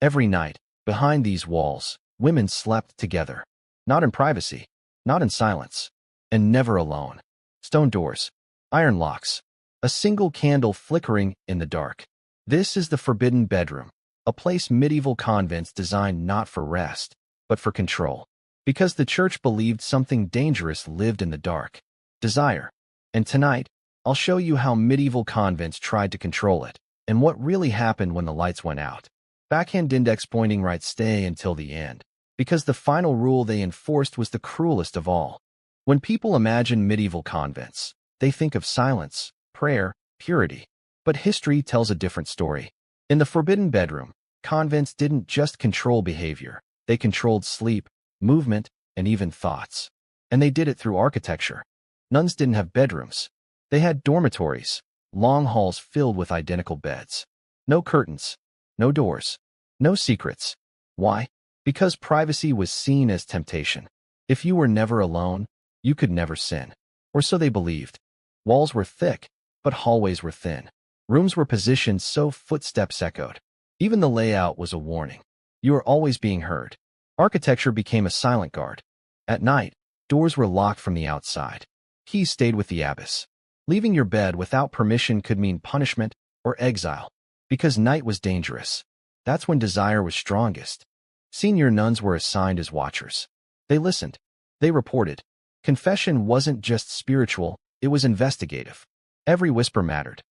Every night, behind these walls, women slept together. Not in privacy, not in silence, and never alone. Stone doors, iron locks, a single candle flickering in the dark. This is the forbidden bedroom, a place medieval convents designed not for rest, but for control. Because the church believed something dangerous lived in the dark. Desire. And tonight, I'll show you how medieval convents tried to control it, and what really happened when the lights went out. Backhand index pointing right, stay until the end, because the final rule they enforced was the cruelest of all. When people imagine medieval convents, they think of silence, prayer, purity. But history tells a different story. In the forbidden bedroom, convents didn't just control behavior, they controlled sleep, movement, and even thoughts. And they did it through architecture. Nuns didn't have bedrooms. They had dormitories, long halls filled with identical beds. No curtains, no doors, no secrets. Why? Because privacy was seen as temptation. If you were never alone, you could never sin. Or so they believed. Walls were thick, but hallways were thin. Rooms were positioned so footsteps echoed. Even the layout was a warning. You are always being heard. Architecture became a silent guard. At night, doors were locked from the outside. Keys stayed with the abbess. Leaving your bed without permission could mean punishment or exile. Because night was dangerous. That's when desire was strongest. Senior nuns were assigned as watchers. They listened. They reported. Confession wasn't just spiritual, it was investigative. Every whisper mattered.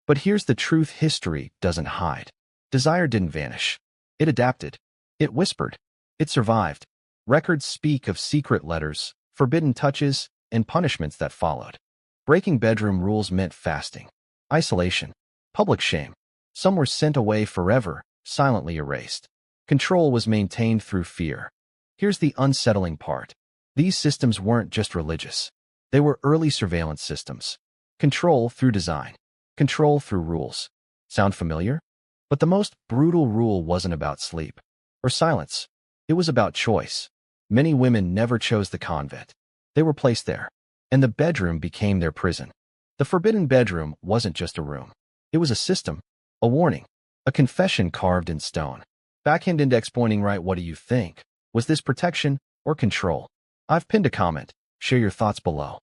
But here's the truth history doesn't hide. Desire didn't vanish. It adapted. It whispered. It survived. Records speak of secret letters, forbidden touches, and punishments that followed. Breaking bedroom rules meant fasting, isolation, public shame. Some were sent away forever, silently erased. Control was maintained through fear. Here's the unsettling part. These systems weren't just religious. They were early surveillance systems. Control through design. Control through rules. Sound familiar? But the most brutal rule wasn't about sleep or silence. It was about choice. Many women never chose the convent. They were placed there, and the bedroom became their prison. The forbidden bedroom wasn't just a room. It was a system, a warning, a confession carved in stone. Backhand index pointing right, what do you think? Was this protection or control? I've pinned a comment. Share your thoughts below.